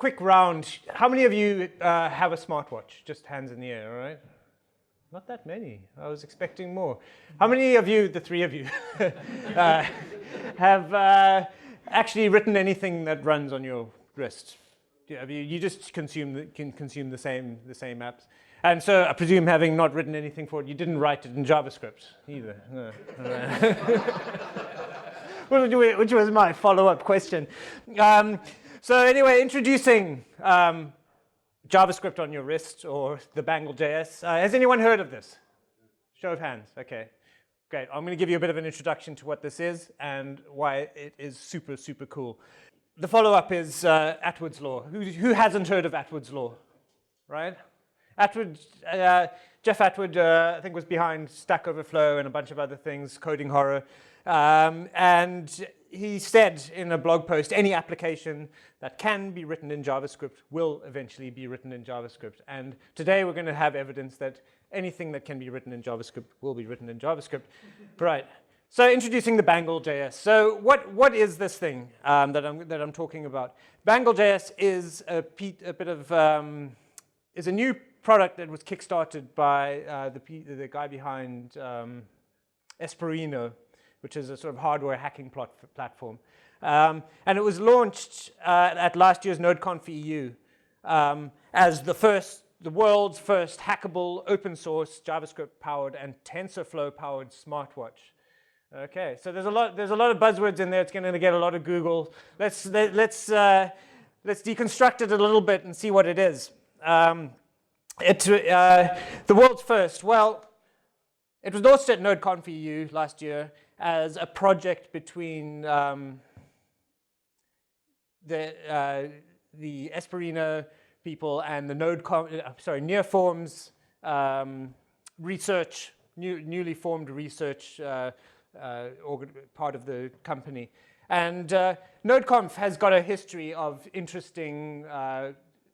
quick round. How many of you have a smartwatch? Just hands in the air, all right? Not that many. I was expecting more. How many of you, the three of you, have actually written anything that runs on your wrist? You just can consume the same apps. And so I presume, having not written anything for it, you didn't write it in JavaScript either. No. Which was my follow-up question. So anyway, introducing JavaScript on your wrist, or the Bangle.js. Has anyone heard of this? Show of hands. OK, great. I'm going to give you a bit of an introduction to what this is and why it is super, super cool. The follow-up is Atwood's law. Who hasn't heard of Atwood's law, right? Jeff Atwood, I think, was behind Stack Overflow and a bunch of other things, coding horror. And he said in a blog post, any application that can be written in JavaScript will eventually be written in JavaScript. And today we're going to have evidence that anything that can be written in JavaScript will be written in JavaScript. Right. So introducing the Bangle.js. So what is this thing that I'm talking about? Bangle.js is a bit of is a new product that was kickstarted by the guy behind Esperino, which is a sort of hardware hacking platform. And it was launched at last year's Nodeconf EU as the world's first hackable, open source, JavaScript-powered and TensorFlow-powered smartwatch. Okay, so there's a lot of buzzwords in there. It's going to get a lot of Google. Let's deconstruct it a little bit and see what it is. The world's first. Well, it was launched at Nodeconf EU last year as a project between the Esperino people and the NearForm's research, newly formed research part of the company. And Nodeconf has got a history of interesting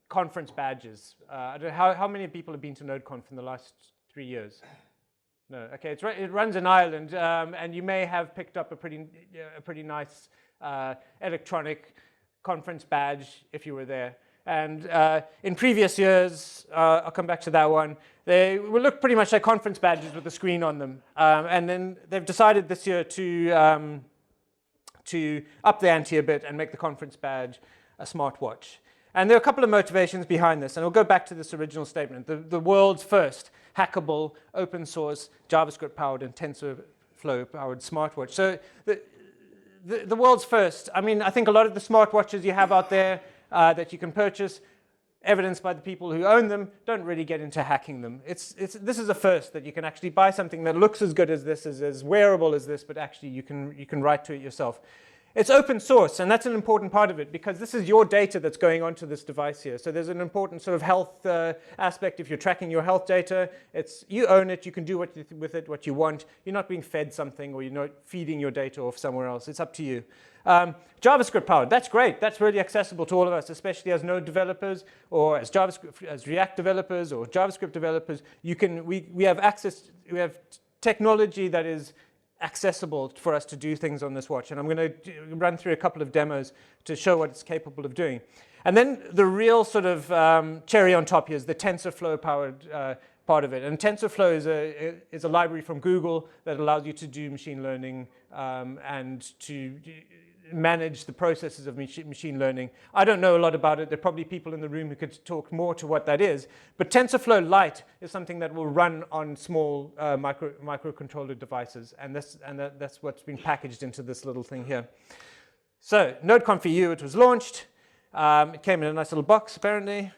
conference badges. I don't know how many people have been to Nodeconf in the last 3 years? No. Okay, it runs in Ireland, and you may have picked up a pretty nice electronic conference badge if you were there. And in previous years, I'll come back to that one, they will look pretty much like conference badges with a screen on them. And then they've decided this year to up the ante a bit and make the conference badge a smartwatch. And there are a couple of motivations behind this, and we'll go back to this original statement. The world's first hackable, open source, JavaScript-powered and TensorFlow-powered smartwatch. So the world's first. I mean, I think a lot of the smartwatches you have out there that you can purchase, evidenced by the people who own them, don't really get into hacking them. This is a first, that you can actually buy something that looks as good as this, is as wearable as this, but actually you can write to it yourself. It's open source, and that's an important part of it, because this is your data that's going onto this device here. So there's an important sort of health aspect. If you're tracking your health data, you own it. You can do with it what you want. You're not being fed something, or you're not feeding your data off somewhere else. It's up to you. JavaScript-powered, that's great. That's really accessible to all of us, especially as Node developers, or as React developers, or JavaScript developers. We have access. We have technology that is accessible for us to do things on this watch. And I'm going to run through a couple of demos to show what it's capable of doing. And then the real sort of cherry on top here is the TensorFlow-powered part of it. And TensorFlow is a library from Google that allows you to do machine learning and to manage the processes of machine learning. I don't know a lot about it. There are probably people in the room who could talk more to what that is. But TensorFlow Lite is something that will run on small microcontroller devices. And that's what's been packaged into this little thing here. So Nodeconf EU, it was launched. It came in a nice little box, apparently.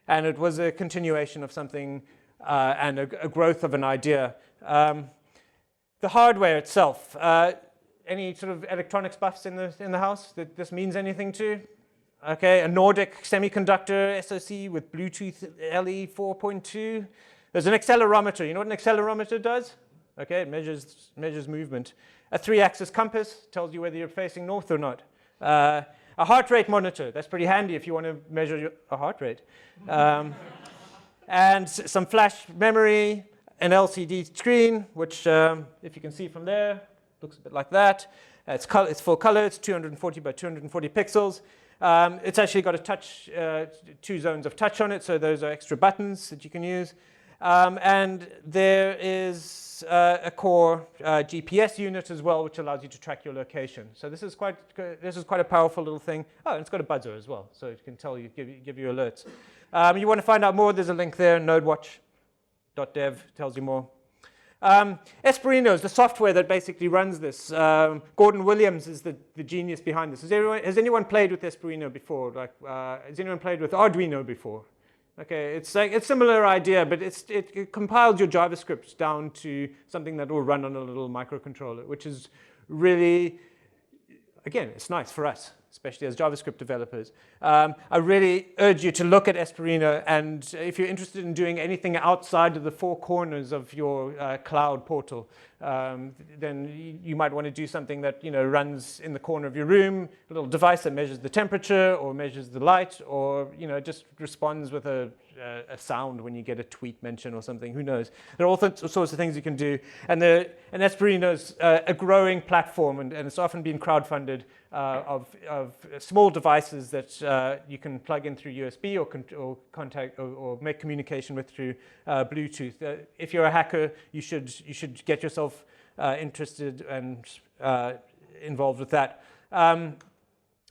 And it was a continuation of something and a growth of an idea. The hardware itself. Any sort of electronics buffs in the house that this means anything to? Okay, a Nordic semiconductor SoC with Bluetooth LE 4.2. There's an accelerometer. You know what an accelerometer does? Okay, it measures movement. A 3-axis compass tells you whether you're facing north or not. A heart rate monitor. That's pretty handy if you want to measure a heart rate. And some flash memory, an LCD screen, which, if you can see from there, looks a bit like that. It's full color. It's 240 by 240 pixels. It's actually got a touch, 2 zones of touch on it, so those are extra buttons that you can use. And there is a core GPS unit as well, which allows you to track your location. So this is quite a powerful little thing. Oh, and it's got a buzzer as well, so it can tell you, give you alerts. You want to find out more? There's a link there. Nodewatch.dev tells you more. Esperino is the software that basically runs this. Gordon Williams is the genius behind this. Has anyone played with Esperino before? Has anyone played with Arduino before? Okay, it's like a similar idea, but it compiles your JavaScript down to something that will run on a little microcontroller, which is really, again, it's nice for us, especially as JavaScript developers. I really urge you to look at Esperino, and if you're interested in doing anything outside of the 4 corners of your cloud portal, then you might want to do something that runs in the corner of your room, a little device that measures the temperature or measures the light, or just responds with a sound when you get a tweet mention or something. Who knows? There are all sorts of things you can do, and Esperino is a growing platform, and it's often been crowdfunded of small devices that you can plug in through USB or contact or make communication with through Bluetooth. If you're a hacker, you should get yourself interested and involved with that.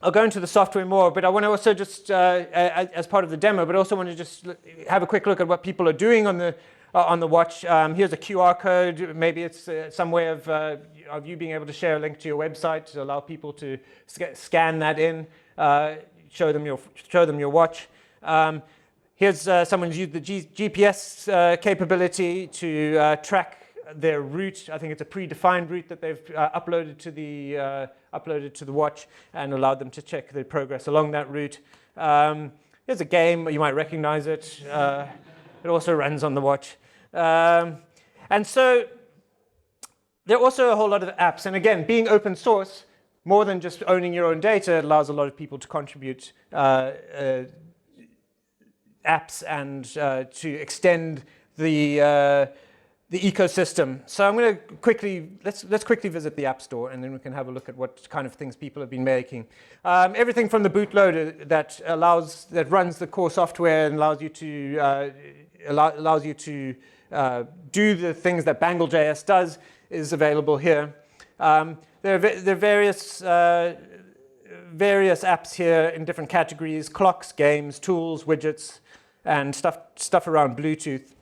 I'll go into the software more, but I want to also just, as part of the demo, but also want to just have a quick look at what people are doing on the watch. Here's a QR code. Maybe it's some way of you being able to share a link to your website to allow people to scan that in, show them your watch. Here's someone who's used the GPS capability to track their route. I think it's a predefined route that they've uploaded to the watch and allowed them to check their progress along that route. Here's a game. You might recognize it. It also runs on the watch. And so there are also a whole lot of apps. And again, being open source, more than just owning your own data, it allows a lot of people to contribute apps and to extend the ecosystem. So I'm going to let's quickly visit the App Store, and then we can have a look at what kind of things people have been making. Everything from the bootloader that runs the core software and allows you to do the things that Bangle.js does is available here. There are various apps here in different categories: clocks, games, tools, widgets, and stuff around Bluetooth.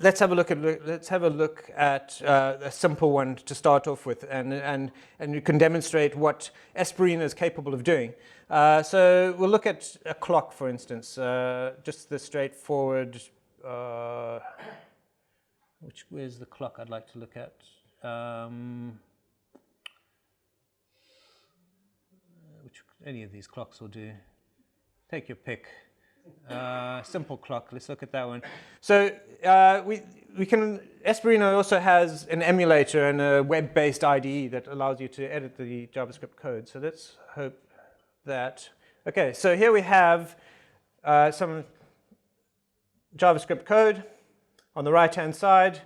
Let's have a look at a simple one to start off with, and you can demonstrate what Esperino is capable of doing. So we'll look at a clock, for instance, just the straightforward. Where's the clock I'd like to look at? Any of these clocks will do. Take your pick. Simple clock. Let's look at that one. So Esperino also has an emulator and a web-based IDE that allows you to edit the JavaScript code. So let's hope that. Okay, so here we have some JavaScript code on the right-hand side,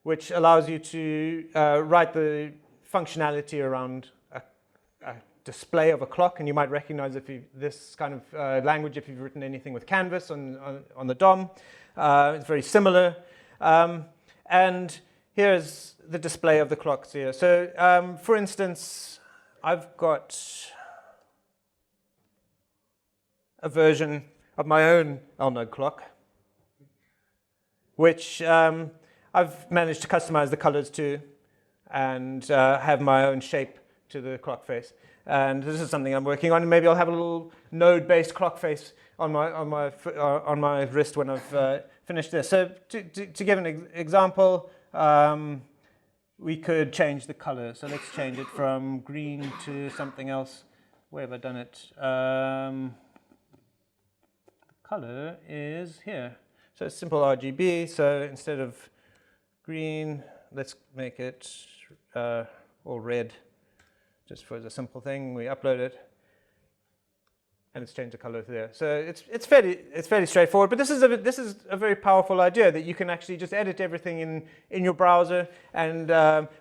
which allows you to write the functionality around a display of a clock, and you might recognize this kind of language if you've written anything with Canvas on the DOM. It's very similar. And here's the display of the clocks here. So for instance, I've got a version of my own LNUG clock, which I've managed to customize the colors to and have my own shape to the clock face. And this is something I'm working on. Maybe I'll have a little node-based clock face on my wrist when I've finished this. So to give an example, we could change the color. So let's change it from green to something else. Where have I done it? The color is here. So it's simple RGB. So instead of green, let's make it all red. Just for the simple thing, we upload it. and it's changed the color there. So it's fairly straightforward. But this is a very powerful idea that you can actually just edit everything in your browser and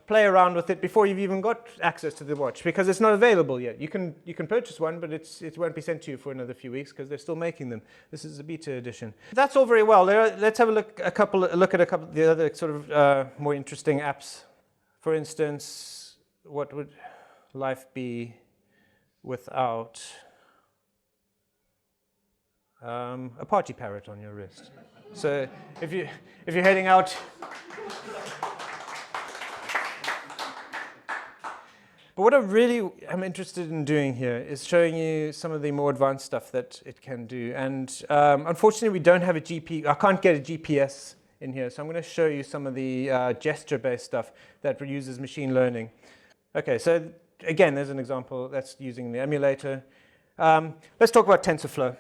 play around with it before you've even got access to the watch, because it's not available yet. You can purchase one, but it won't be sent to you for another few weeks because they're still making them. This is a beta edition. That's all very well. Let's have a look at a couple of the other sort of more interesting apps. For instance, what would life be without a party parrot on your wrist? So if you're heading out, but what I really am interested in doing here is showing you some of the more advanced stuff that it can do. And unfortunately, we don't have a I can't get a GPS in here, so I'm going to show you some of the gesture-based stuff that uses machine learning. Okay, so again, there's an example that's using the emulator. Let's talk about TensorFlow.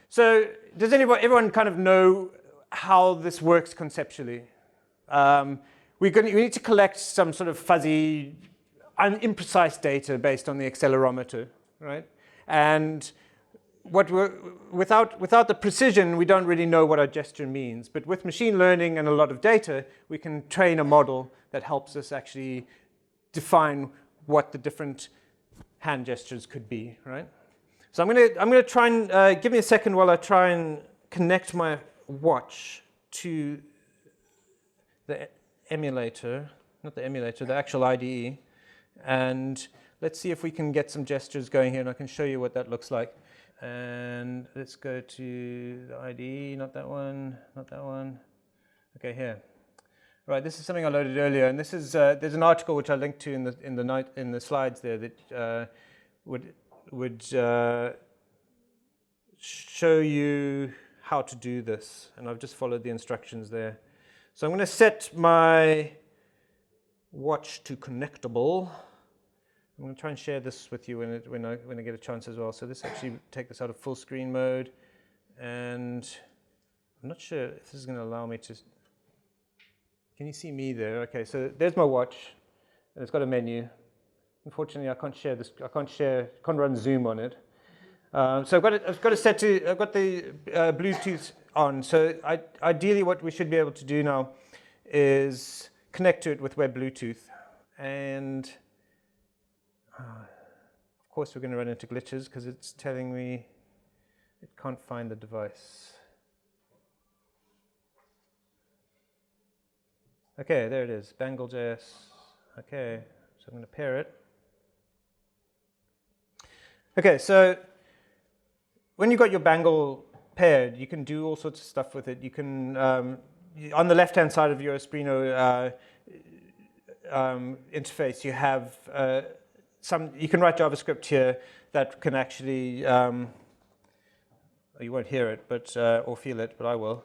So does everyone kind of know how this works conceptually? We need to collect some sort of fuzzy, imprecise data based on the accelerometer, right? And without the precision, we don't really know what our gesture means. But with machine learning and a lot of data, we can train a model that helps us actually define what the different hand gestures could be, right? So I'm gonna try and give me a second while I try and connect my watch to the emulator, not the emulator, the actual IDE, and let's see if we can get some gestures going here, and I can show you what that looks like. And let's go to the IDE, not that one, not that one. Okay, here. Right, this is something I loaded earlier, and this is there's an article which I linked to in the slides there that would show you how to do this, and I've just followed the instructions there. So I'm going to set my watch to connectable. I'm going to try and share this with you when I get a chance as well. So this actually take this out of full screen mode, and I'm not sure if this is going to allow me to. Can you see me there? Okay, so there's my watch, and it's got a menu. Unfortunately, I can't share this. Can't run Zoom on it. So I've got the Bluetooth on. So ideally, what we should be able to do now is connect to it with Web Bluetooth, and of course we're going to run into glitches because it's telling me it can't find the device. Okay, there it is, Bangle.js. Okay, so I'm going to pair it. Okay, so when you've got your Bangle paired, you can do all sorts of stuff with it. You can, on the left-hand side of your Espruino interface, you have you can write JavaScript here that can actually, you won't hear it, but or feel it, but I will.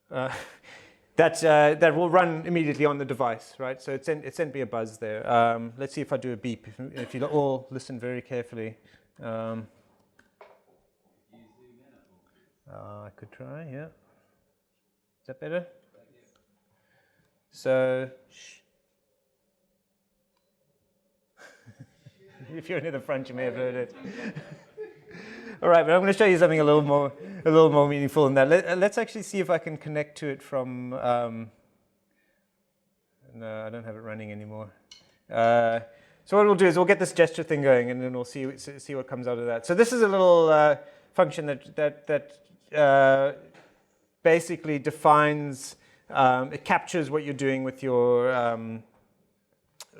That will run immediately on the device, right? So it sent me a buzz there. Let's see if I do a beep, if you all listen very carefully. I could try, yeah. Is that better? So, if you're near the front, you may have heard it. All right, but I'm going to show you something a little more meaningful than that. Let's actually see if I can connect to it from. No, I don't have it running anymore. So what we'll do is we'll get this gesture thing going, and then we'll see what comes out of that. So this is a little function that basically defines. It captures what you're doing with your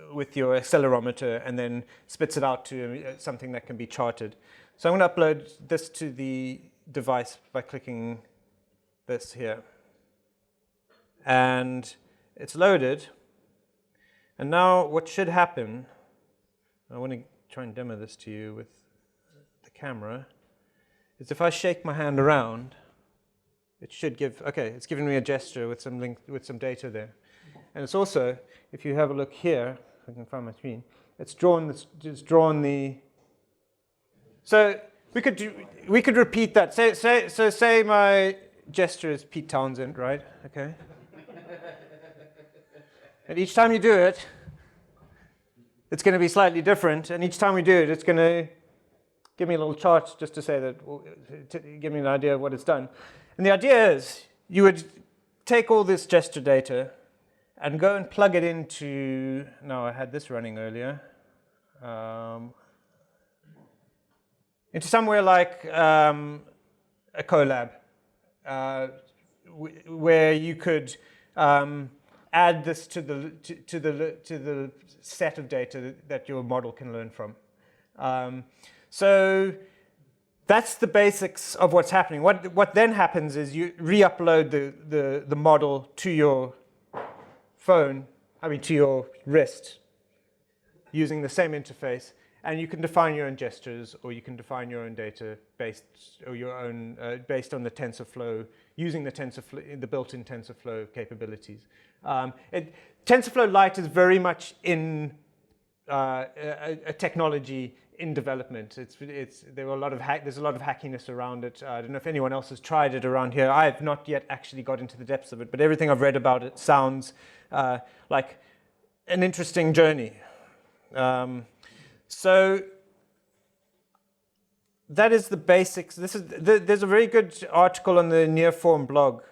accelerometer, and then spits it out to something that can be charted. So I'm going to upload this to the device by clicking this here. And it's loaded. And now what should happen, I want to try and demo this to you with the camera, is if I shake my hand around, it should give, okay, it's giving me a gesture with some data there. And it's also, if you have a look here, if I can find my screen, it's drawn the. So we could repeat that. Say my gesture is Pete Townsend, right? Okay. And each time you do it, it's going to be slightly different. And each time we do it, it's going to give me a little chart just to say that, to give me an idea of what it's done. And the idea is you would take all this gesture data and go and plug it into, no, I had this running earlier, into somewhere like a Colab, where you could add this to the set of data that your model can learn from. So that's the basics of what's happening. What then happens is you re-upload the model to your phone, to your wrist, using the same interface, and you can define your own gestures, or you can define your own data based on the TensorFlow, using the built-in TensorFlow capabilities. TensorFlow Lite is very much in a technology in development. There's a lot of hackiness around it. I don't know if anyone else has tried it around here. I have not yet actually got into the depths of it, but everything I've read about it sounds like an interesting journey. So that is the basics. There's a very good article on the NearForm blog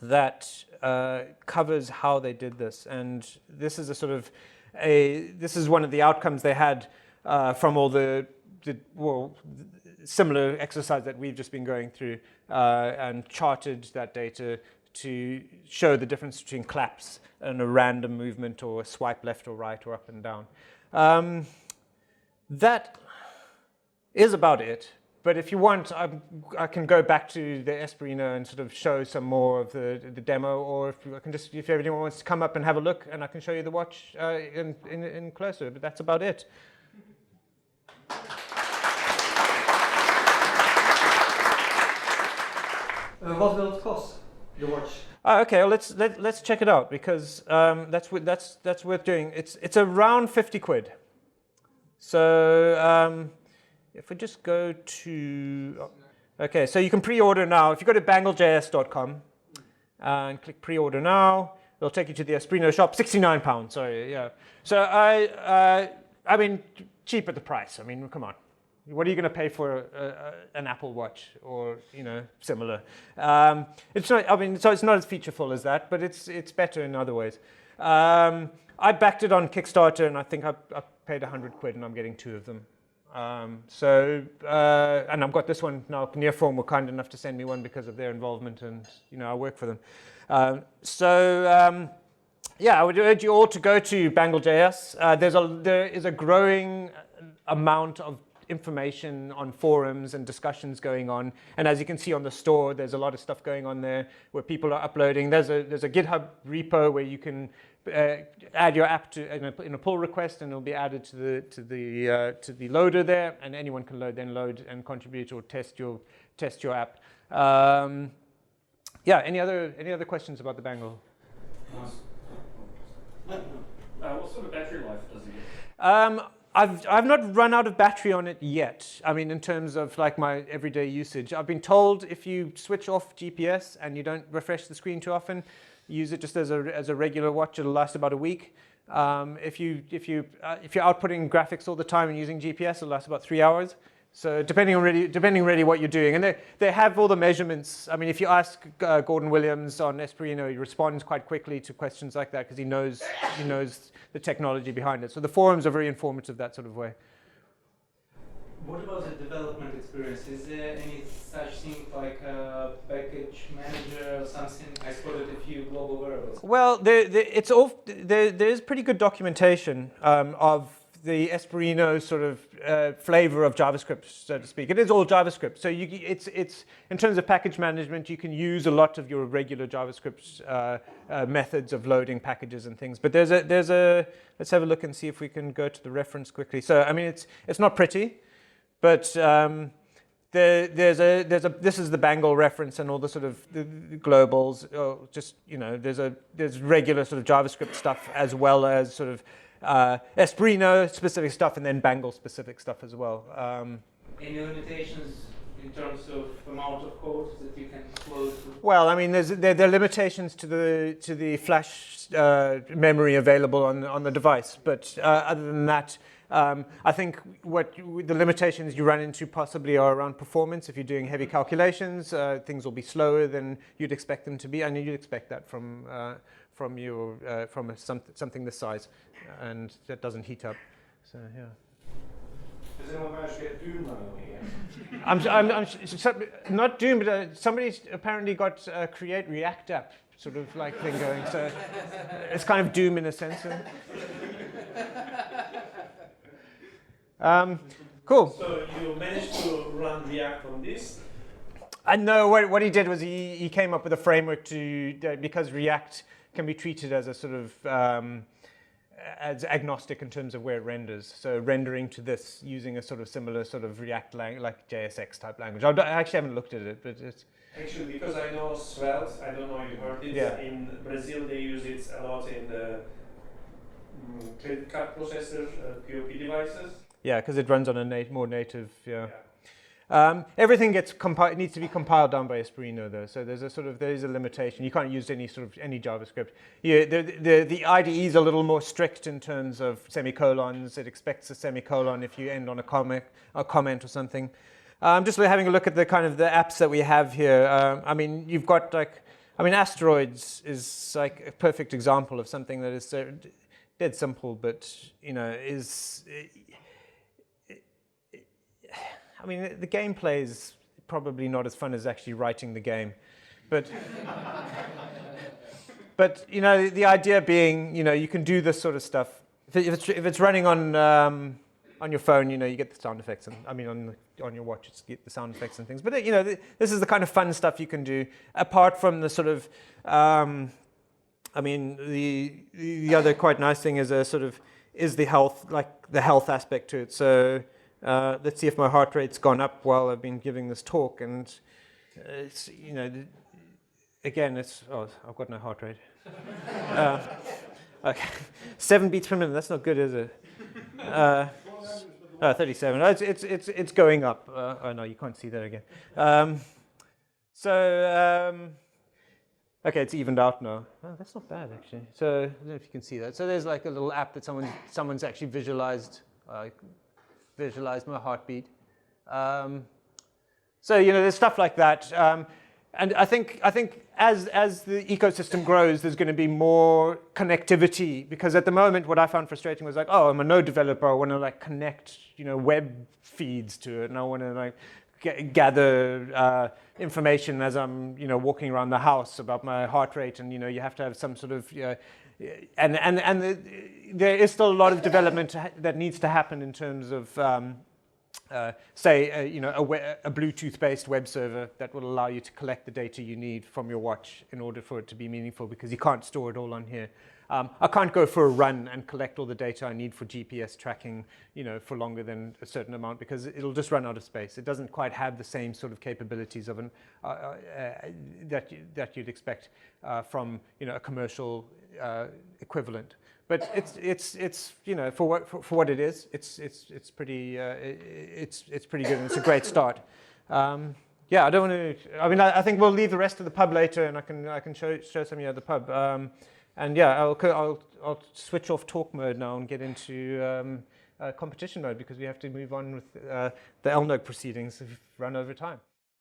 that covers how they did this, and this is this is one of the outcomes they had from all the similar exercise that we've just been going through, and charted that data to show the difference between claps and a random movement, or a swipe left or right or up and down. That is about it. But if you want, I can go back to the Espruino and sort of show some more of the demo, or if anyone wants to come up and have a look, and I can show you the watch in closer. But that's about it. What will it cost, the watch? Okay, well, let's check it out, because that's worth doing. It's around 50 quid. So if we just go to, okay, so you can pre-order now. If you go to Bangle.js.com and click pre-order now, it'll take you to the Espruino shop. £69, sorry, yeah. So I mean, cheap at the price. I mean, come on. What are you going to pay for an Apple Watch, or similar? It's not. I mean, so it's not as featureful as that, but it's better in other ways. I backed it on Kickstarter, and I think I paid 100 quid, and I'm getting 2 of them. And I've got this one now. NearForm were kind enough to send me one because of their involvement, and I work for them. Yeah, I would urge you all to go to Bangle.js. There is a growing amount of information on forums and discussions going on, and as you can see on the store, there's a lot of stuff going on there where people are uploading. There's a GitHub repo where you can add your app to in a pull request, and it'll be added to the loader there, and anyone can load and contribute or test your app. Yeah. Any other questions about the Bangle? What sort of battery life does it get? I've not run out of battery on it yet. I mean, in terms of like my everyday usage, I've been told if you switch off GPS and you don't refresh the screen too often, use it just as a regular watch, it'll last about a week. If you're outputting graphics all the time and using GPS, it'll last about 3 hours. So depending really what you're doing, and they have all the measurements. I mean, if you ask Gordon Williams on Espruino, he responds quite quickly to questions like that because he knows the technology behind it. So the forums are very informative that sort of way. What about the development experience? Is there any such thing like a package manager or something? I spotted a few global variables. Well, there is pretty good documentation of the Espruino sort of flavor of JavaScript, so to speak. It is all JavaScript. So it's in terms of package management, you can use a lot of your regular JavaScript methods of loading packages and things. But there's a let's have a look and see if we can go to the reference quickly. So I mean, it's not pretty, but this is the Bangle reference and all the sort of the globals. There's regular sort of JavaScript stuff as well as sort of Espruino specific stuff, and then Bangle specific stuff as well. Any limitations in terms of amount of code that you can flow through? Well, I mean, there are limitations to the flash memory available on the device, but other than that, I think the limitations you run into possibly are around performance. If you're doing heavy calculations, things will be slower than you'd expect them to be, and you'd expect that from something this size, and that doesn't heat up. So yeah. Does anyone manage to get Doom running here? I'm not Doom, but somebody's apparently got a create React app sort of like thing going. So it's kind of Doom in a sense. Cool. So you managed to run React on this? No, what he did was he came up with a framework because React can be treated as a sort of as agnostic in terms of where it renders. So rendering to this using a sort of similar sort of React like JSX type language. I actually haven't looked at it, but it's actually because I know Svelte. I don't know if you heard it. Yeah. In Brazil, they use it a lot in the credit card processor POP devices. yeah, because it runs on a more native. Yeah. Everything needs to be compiled down by Espruino though, so there is a limitation. You can't use any JavaScript. The IDE is a little more strict in terms of semicolons. It expects a semicolon if you end on a comment or something. Just having a look at the apps that we have here. I mean, you've got Asteroids is like a perfect example of something that is dead simple, but is. I mean, the gameplay is probably not as fun as actually writing the game, but the idea being, you can do this sort of stuff. If it's running on your phone, you get the sound effects, and I mean on your watch, it's get the sound effects and things. But this is the kind of fun stuff you can do apart from the sort of. I mean, the other quite nice thing is the health aspect to it. So. Let's see if my heart rate's gone up while I've been giving this talk, and it's again I've got no heart rate. Okay, 7 beats per minute. That's not good, is it? 37. It's going up. Oh no, you can't see that again. Okay, it's evened out now. Oh, that's not bad actually. So I don't know if you can see that. So there's like a little app that someone's actually visualized my heartbeat. So there's stuff like that, and I think as the ecosystem grows, there's going to be more connectivity, because at the moment what I found frustrating was like, oh, I'm a Node developer, I want to connect web feeds to it, and I want to gather information as I'm walking around the house about my heart rate, and you have to have some sort of there is still a lot of development that needs to happen in terms of, say, a Bluetooth-based web server that will allow you to collect the data you need from your watch in order for it to be meaningful, because you can't store it all on here. I can't go for a run and collect all the data I need for GPS tracking, for longer than a certain amount, because it'll just run out of space. It doesn't quite have the same sort of capabilities of that you'd expect from a commercial equivalent. But it's for what it is, it's pretty good, and it's a great start. Yeah, I don't want to. I mean, I think we'll leave the rest of the pub later, and I can show some of you at the pub. And yeah, I'll switch off talk mode now and get into competition mode, because we have to move on with the LNUG proceedings. We've run over time.